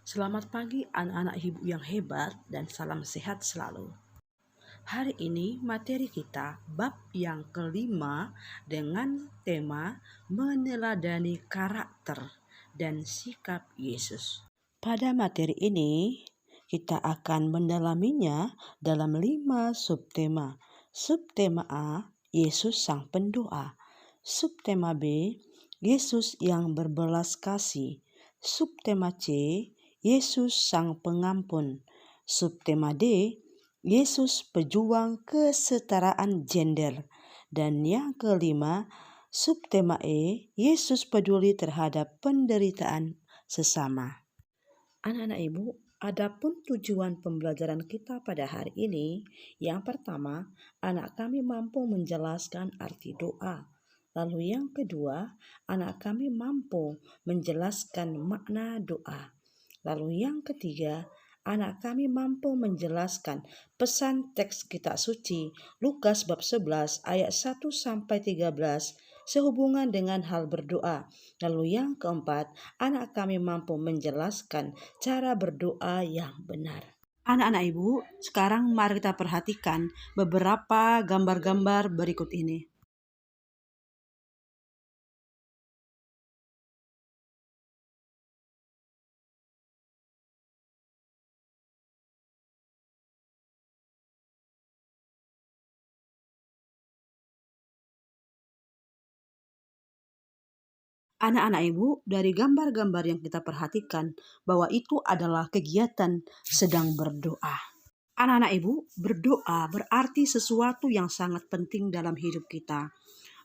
Selamat pagi anak-anak ibu yang hebat dan salam sehat selalu. Hari ini materi kita bab yang kelima dengan tema meneladani karakter dan sikap Yesus. Pada materi ini kita akan mendalaminya dalam 5 subtema. Subtema A, Yesus sang pendoa. Subtema B, Yesus yang berbelas kasih. Subtema C, Yesus sang pengampun. Subtema D, Yesus pejuang kesetaraan gender. Dan yang kelima, subtema E, Yesus peduli terhadap penderitaan sesama. Anak-anak ibu, adapun tujuan pembelajaran kita pada hari ini, yang pertama, anak kami mampu menjelaskan arti doa. Lalu yang kedua, anak kami mampu menjelaskan makna doa. Lalu yang ketiga, anak kami mampu menjelaskan pesan teks kitab suci Lukas bab 11 ayat 1-13 sehubungan dengan hal berdoa. Lalu yang keempat, anak kami mampu menjelaskan cara berdoa yang benar. Anak-anak ibu, sekarang mari kita perhatikan beberapa gambar-gambar berikut ini. Anak-anak ibu, dari gambar-gambar yang kita perhatikan bahwa itu adalah kegiatan sedang berdoa. Anak-anak ibu, berdoa berarti sesuatu yang sangat penting dalam hidup kita.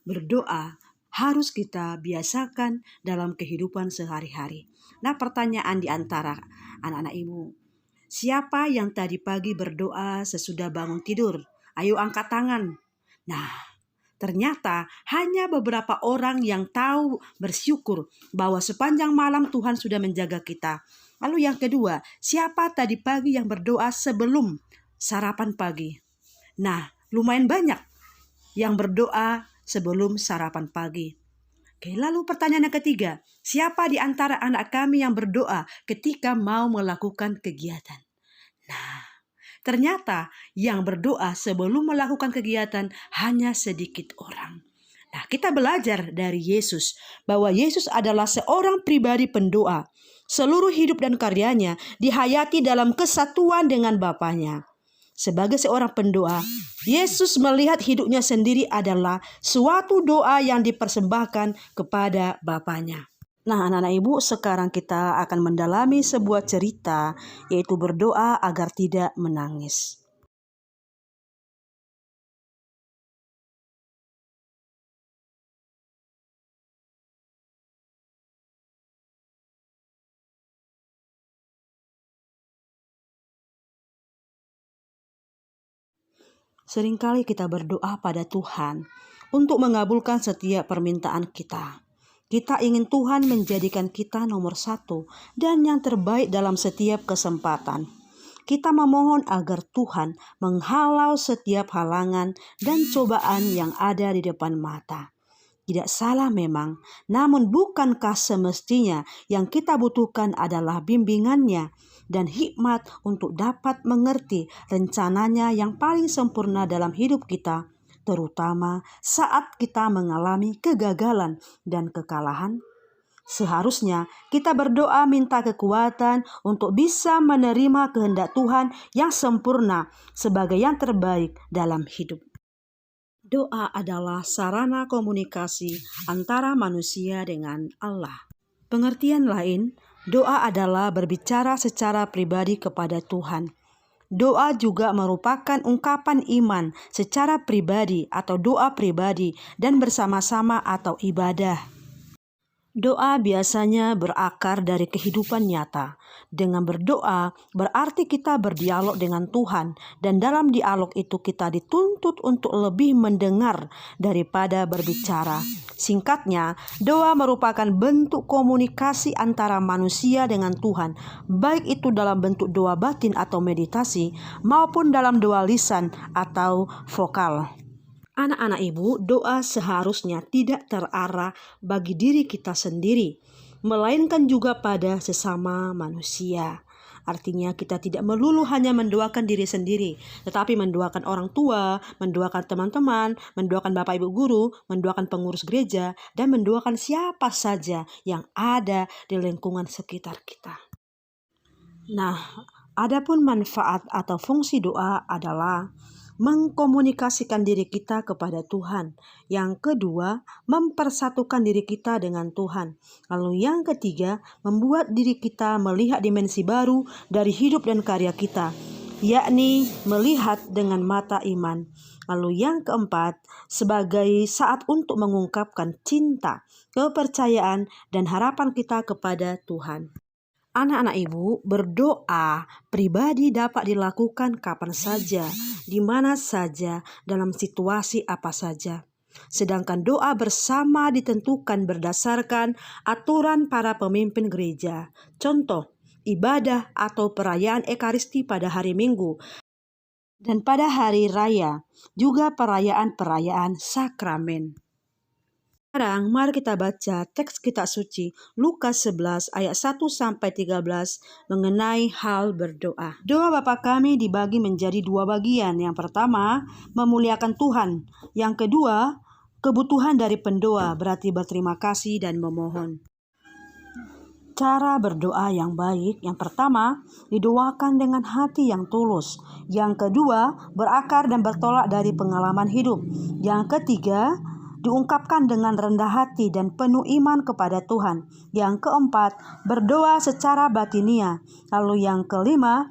Berdoa harus kita biasakan dalam kehidupan sehari-hari. Nah, pertanyaan di antara anak-anak ibu, siapa yang tadi pagi berdoa sesudah bangun tidur? Ayo angkat tangan. Nah, ternyata hanya beberapa orang yang tahu bersyukur bahwa sepanjang malam Tuhan sudah menjaga kita. Lalu yang kedua, siapa tadi pagi yang berdoa sebelum sarapan pagi? Nah, lumayan banyak yang berdoa sebelum sarapan pagi. Oke, lalu pertanyaan yang ketiga, siapa di antara anak kami yang berdoa ketika mau melakukan kegiatan? Nah, ternyata yang berdoa sebelum melakukan kegiatan hanya sedikit orang. Nah, kita belajar dari Yesus bahwa Yesus adalah seorang pribadi pendoa. Seluruh hidup dan karyanya dihayati dalam kesatuan dengan Bapanya. Sebagai seorang pendoa, Yesus melihat hidupnya sendiri adalah suatu doa yang dipersembahkan kepada Bapanya. Nah, anak-anak ibu, sekarang kita akan mendalami sebuah cerita, yaitu berdoa agar tidak menangis. Seringkali kita berdoa pada Tuhan untuk mengabulkan setiap permintaan kita. Kita ingin Tuhan menjadikan kita nomor satu dan yang terbaik dalam setiap kesempatan. Kita memohon agar Tuhan menghalau setiap halangan dan cobaan yang ada di depan mata. Tidak salah memang, namun bukankah semestinya yang kita butuhkan adalah bimbingannya dan hikmat untuk dapat mengerti rencananya yang paling sempurna dalam hidup kita, terutama saat kita mengalami kegagalan dan kekalahan? Seharusnya kita berdoa minta kekuatan untuk bisa menerima kehendak Tuhan yang sempurna sebagai yang terbaik dalam hidup. Doa adalah sarana komunikasi antara manusia dengan Allah. Pengertian lain, doa adalah berbicara secara pribadi kepada Tuhan. Doa juga merupakan ungkapan iman secara pribadi atau doa pribadi dan bersama-sama atau ibadah. Doa biasanya berakar dari kehidupan nyata. Dengan berdoa berarti kita berdialog dengan Tuhan, dan dalam dialog itu kita dituntut untuk lebih mendengar daripada berbicara. Singkatnya, doa merupakan bentuk komunikasi antara manusia dengan Tuhan, baik itu dalam bentuk doa batin atau meditasi maupun dalam doa lisan atau vokal. Anak-anak ibu, doa seharusnya tidak terarah bagi diri kita sendiri. melainkan juga pada sesama manusia. Artinya kita tidak melulu hanya mendoakan diri sendiri, tetapi mendoakan orang tua, mendoakan teman-teman, mendoakan Bapak Ibu guru, mendoakan pengurus gereja, dan mendoakan siapa saja yang ada di lingkungan sekitar kita. Nah, adapun manfaat atau fungsi doa adalah mengkomunikasikan diri kita kepada Tuhan. Yang kedua, mempersatukan diri kita dengan Tuhan. Lalu yang ketiga, membuat diri kita melihat dimensi baru dari hidup dan karya kita, yakni melihat dengan mata iman. Lalu yang keempat, sebagai saat untuk mengungkapkan cinta, kepercayaan, dan harapan kita kepada Tuhan. Anak-anak ibu, berdoa pribadi dapat dilakukan kapan saja, di mana saja, dalam situasi apa saja. Sedangkan doa bersama ditentukan berdasarkan aturan para pemimpin gereja. Contoh, ibadah atau perayaan Ekaristi pada hari Minggu dan pada hari raya, juga perayaan-perayaan sakramen. Sekarang mari kita baca teks kitab suci Lukas 11 ayat 1-13 mengenai hal berdoa. Doa Bapa kami dibagi menjadi dua bagian. Yang pertama, memuliakan Tuhan. Yang kedua, kebutuhan dari pendoa, berarti berterima kasih dan memohon. Cara berdoa yang baik, yang pertama, didoakan dengan hati yang tulus. Yang kedua, berakar dan bertolak dari pengalaman hidup. Yang ketiga, diungkapkan dengan rendah hati dan penuh iman kepada Tuhan. Yang keempat, berdoa secara batinia. Lalu yang kelima,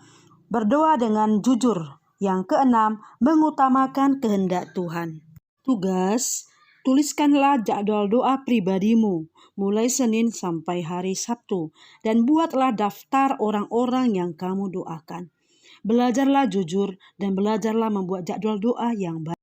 berdoa dengan jujur. Yang keenam, mengutamakan kehendak Tuhan. Tugas, tuliskanlah jadwal doa pribadimu mulai Senin sampai hari Sabtu dan buatlah daftar orang-orang yang kamu doakan. Belajarlah jujur dan belajarlah membuat jadwal doa yang baik.